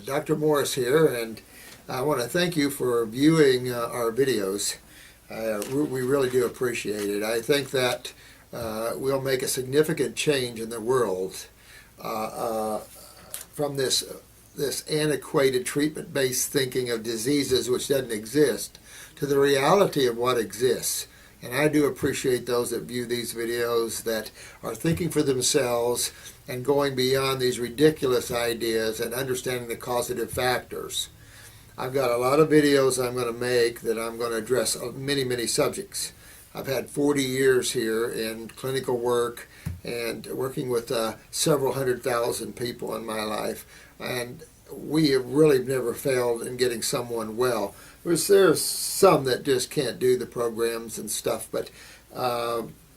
Dr. Morris here, and I want to thank you for viewing our videos. We really do appreciate it. I think that we'll make a significant change in the world from this antiquated treatment-based thinking of diseases which doesn't exist to the reality of what exists. And I do appreciate those that view these videos that are thinking for themselves and going beyond these ridiculous ideas and understanding the causative factors. I've got a lot of videos I'm going to make that I'm going to address many subjects. I've had 40 years here in clinical work and working with several 100,000 people in my life, and we have really never failed in getting someone well. There's some that just can't do the programs and stuff, but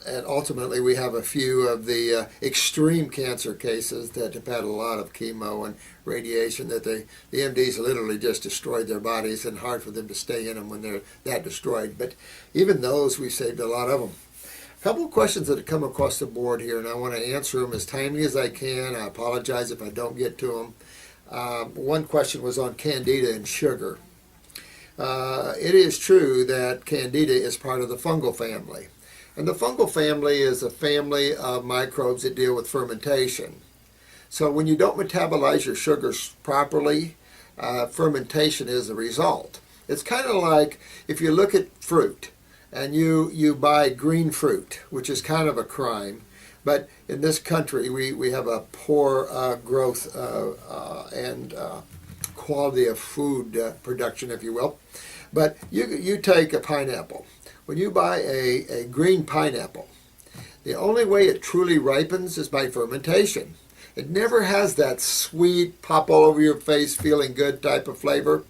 and ultimately we have a few of the extreme cancer cases that have had a lot of chemo and radiation that the MDs literally just destroyed their bodies, and hard for them to stay in them when they're that destroyed. But even those, we saved a lot of them. A couple of questions that have come across the board here, and I want to answer them as timely as I can. I apologize if I don't get to them. One question was on Candida and sugar. It is true that Candida is part of the fungal family. And the fungal family is a family of microbes that deal with fermentation. So when you don't metabolize your sugars properly, fermentation is the result. It's kind of like if you look at fruit and you buy green fruit, which is kind of a crime. But in this country, we have a poor growth and quality of food production, if you will. But you take a pineapple. When you buy a green pineapple, the only way it truly ripens is by fermentation. It never has that sweet, pop all over your face, feeling good type of flavor.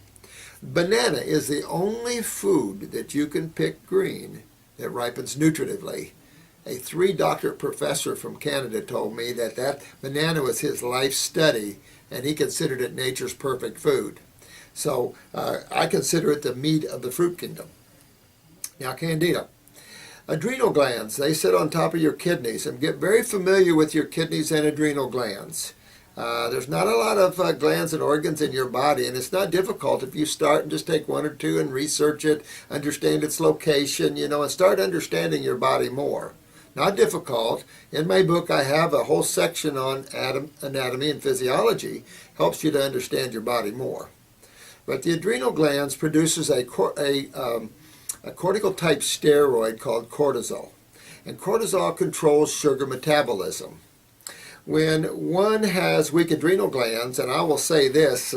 Banana is the only food that you can pick green that ripens nutritively. A 3-doctorate professor from Canada told me that banana was his life study, and he considered it nature's perfect food. So I consider it the meat of the fruit kingdom. Now, Candida. Adrenal glands, they sit on top of your kidneys, and get very familiar with your kidneys and adrenal glands. There's not a lot of glands and organs in your body, and it's not difficult if you start and just take one or two and research it, understand its location, and start understanding your body more. Not difficult. In my book, I have a whole section on anatomy and physiology. Helps you to understand your body more. But the adrenal glands produces a cortical-type steroid called cortisol. And cortisol controls sugar metabolism. When one has weak adrenal glands, and I will say this,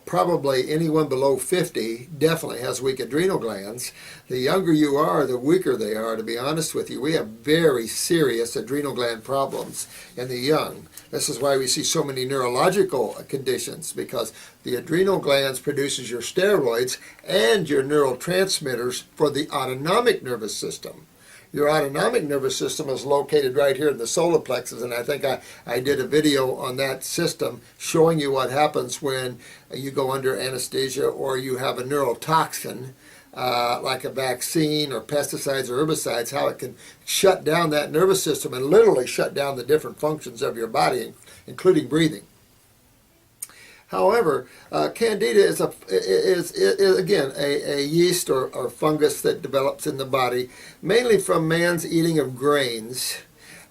probably anyone below 50 definitely has weak adrenal glands. The younger you are, the weaker they are, to be honest with you. We have very serious adrenal gland problems in the young. This is why we see so many neurological conditions, because the adrenal glands produces your steroids and your neurotransmitters for the autonomic nervous system. Your autonomic nervous system is located right here in the solar plexus, and I think I did a video on that system showing you what happens when you go under anesthesia or you have a neurotoxin like a vaccine or pesticides or herbicides, how it can shut down that nervous system and literally shut down the different functions of your body, including breathing. However, Candida is again a yeast or fungus that develops in the body, mainly from man's eating of grains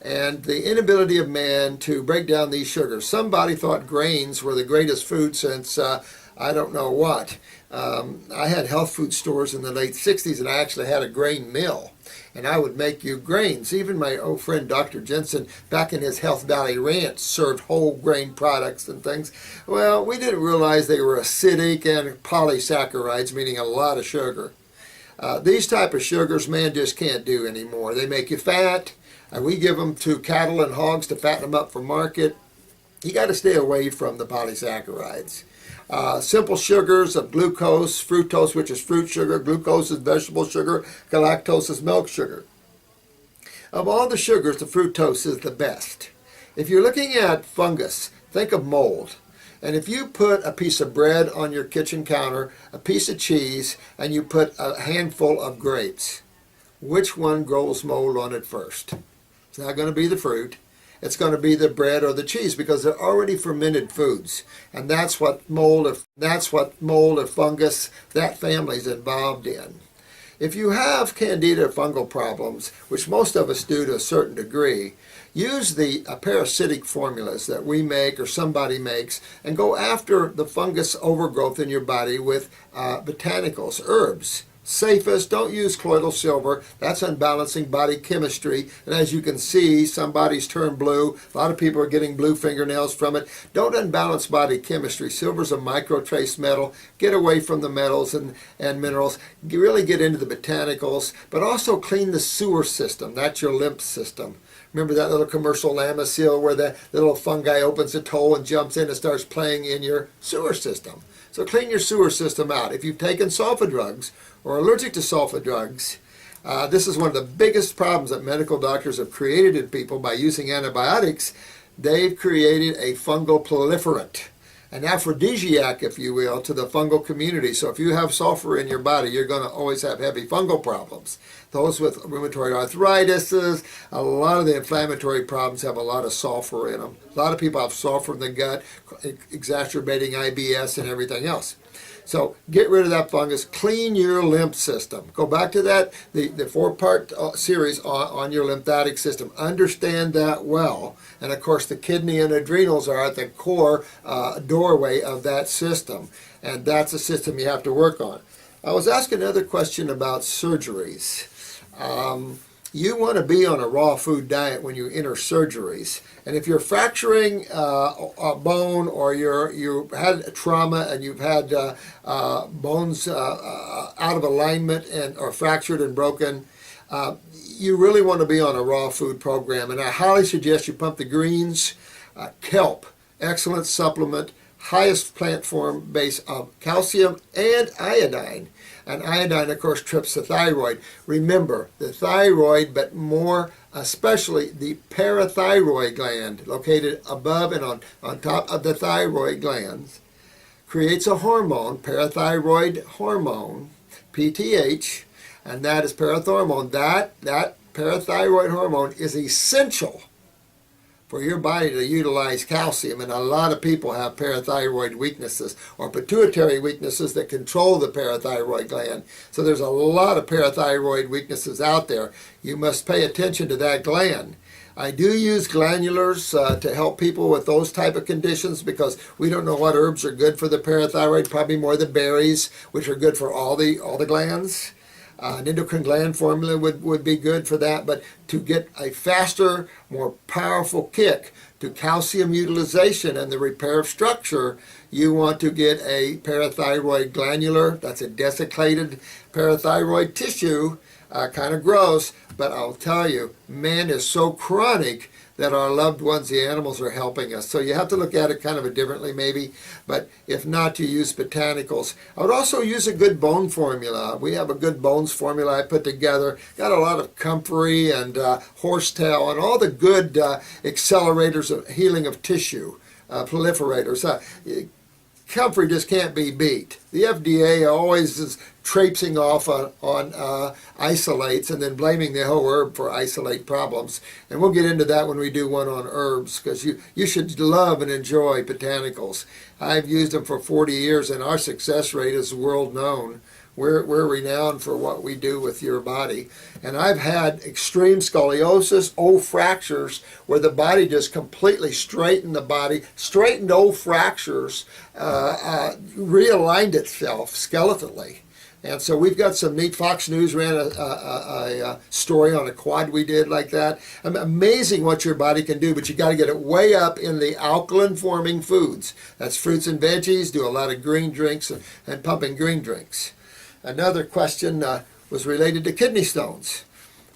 and the inability of man to break down these sugars. Somebody thought grains were the greatest food since I don't know what. I had health food stores in the late 60s, and I actually had a grain mill. And I would make you grains. Even my old friend Dr. Jensen, back in his Health Valley Ranch, served whole grain products and things. Well, we didn't realize they were acidic and polysaccharides, meaning a lot of sugar. These type of sugars, man just can't do anymore. They make you fat. We give them to cattle and hogs to fatten them up for market. You got to stay away from the polysaccharides. Simple sugars of glucose, fructose, which is fruit sugar, glucose is vegetable sugar, galactose is milk sugar. Of all the sugars, the fructose is the best. If you're looking at fungus, think of mold. And if you put a piece of bread on your kitchen counter, a piece of cheese, and you put a handful of grapes, which one grows mold on it first? It's not going to be the fruit. it's going to be the bread or the cheese because they're already fermented foods. And that's what mold or fungus, that family's involved in. If you have Candida fungal problems, which most of us do to a certain degree, use the parasitic formulas that we make or somebody makes and go after the fungus overgrowth in your body with botanicals, herbs. Safest, don't use colloidal silver. That's unbalancing body chemistry. And as you can see, some bodies turn blue. A lot of people are getting blue fingernails from it. Don't unbalance body chemistry. Silver's a microtrace metal. Get away from the metals and minerals. Really get into the botanicals, but also clean the sewer system. That's your lymph system. Remember that little commercial Lamisil where the little fungi opens a toe and jumps in and starts playing in your sewer system. So clean your sewer system out. If you've taken sulfa drugs or allergic to sulfa drugs, this is one of the biggest problems that medical doctors have created in people by using antibiotics. They've created a fungal proliferant, an aphrodisiac, if you will, to the fungal community. So if you have sulfur in your body, you're going to always have heavy fungal problems. Those with rheumatoid arthritis, a lot of the inflammatory problems have a lot of sulfur in them. A lot of people have sulfur in the gut, exacerbating IBS and everything else. So get rid of that fungus. Clean your lymph system. Go back to that, the 4-part series on your lymphatic system. Understand that well. And of course the kidney and adrenals are at the core doorway of that system. And that's a system you have to work on. I was asked another question about surgeries. You want to be on a raw food diet when you enter surgeries. And if you're fracturing a bone or you had trauma and you've had bones out of alignment or fractured and broken, you really want to be on a raw food program. And I highly suggest you pump the greens, kelp, excellent supplement, highest plant form base of calcium and iodine. And iodine, of course, trips the thyroid. Remember, the thyroid, but more especially the parathyroid gland, located above and on top of the thyroid glands, creates a hormone, parathyroid hormone, PTH, and that is parathormone. That parathyroid hormone is essential for your body to utilize calcium, and a lot of people have parathyroid weaknesses or pituitary weaknesses that control the parathyroid gland. So there's a lot of parathyroid weaknesses out there. You must pay attention to that gland. I do use glandulars to help people with those type of conditions because we don't know what herbs are good for the parathyroid, probably more the berries, which are good for all the glands. An endocrine gland formula would be good for that, but to get a faster, more powerful kick to calcium utilization and the repair of structure, you want to get a parathyroid glandular. That's a desiccated parathyroid tissue, kind of gross, but I'll tell you, man is so chronic that our loved ones, the animals, are helping us. So you have to look at it kind of differently maybe, but if not, you use botanicals. I would also use a good bone formula. We have a good bones formula I put together. Got a lot of comfrey and horsetail and all the good accelerators of healing of tissue, proliferators. Comfrey just can't be beat. The FDA always is traipsing off on isolates and then blaming the whole herb for isolate problems. And we'll get into that when we do one on herbs, because you should love and enjoy botanicals. I've used them for 40 years and our success rate is world known. We're renowned for what we do with your body. And I've had extreme scoliosis, old fractures, where the body just completely straightened the body, straightened old fractures, realigned itself skeletally. And so we've got some neat. Fox News ran a story on a quad we did like that. Amazing what your body can do, but you got to get it way up in the alkaline-forming foods. That's fruits and veggies, do a lot of green drinks and pumping green drinks. Another question was related to kidney stones.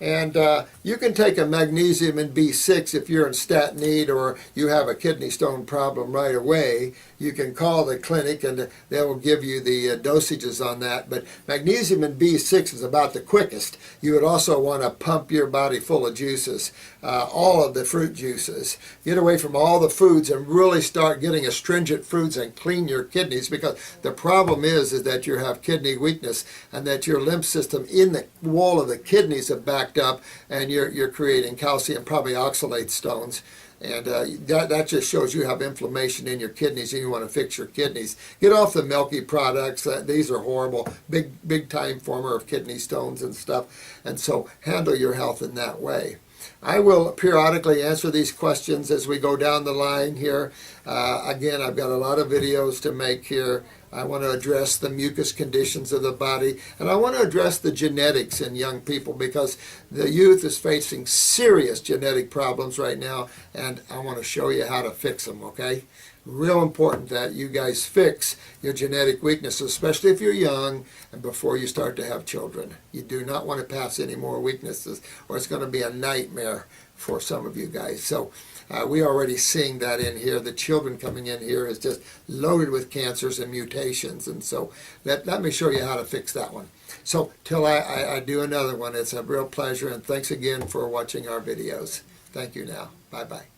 And you can take a magnesium and B6 if you're in stat need or you have a kidney stone problem right away. You can call the clinic and they will give you the dosages on that. But magnesium and B6 is about the quickest. You would also want to pump your body full of juices, all of the fruit juices. Get away from all the foods and really start getting astringent foods and clean your kidneys, because the problem is that you have kidney weakness and that your lymph system in the wall of the kidneys have backed up and you're creating calcium, probably oxalate stones. And that just shows you have inflammation in your kidneys and you want to fix your kidneys. Get off the milky products. These are horrible, big time former of kidney stones and stuff. And so handle your health in that way. I will periodically answer these questions as we go down the line here. Again, I've got a lot of videos to make here. I want to address the mucus conditions of the body, and I want to address the genetics in young people because the youth is facing serious genetic problems right now, and I want to show you how to fix them, okay? Real important that you guys fix your genetic weaknesses, especially if you're young and before you start to have children. You do not want to pass any more weaknesses or it's going to be a nightmare for some of you guys. So we're already seeing that in here. The children coming in here is just loaded with cancers and mutations. And so let me show you how to fix that one. So till I do another one, it's a real pleasure. And thanks again for watching our videos. Thank you now. Bye-bye.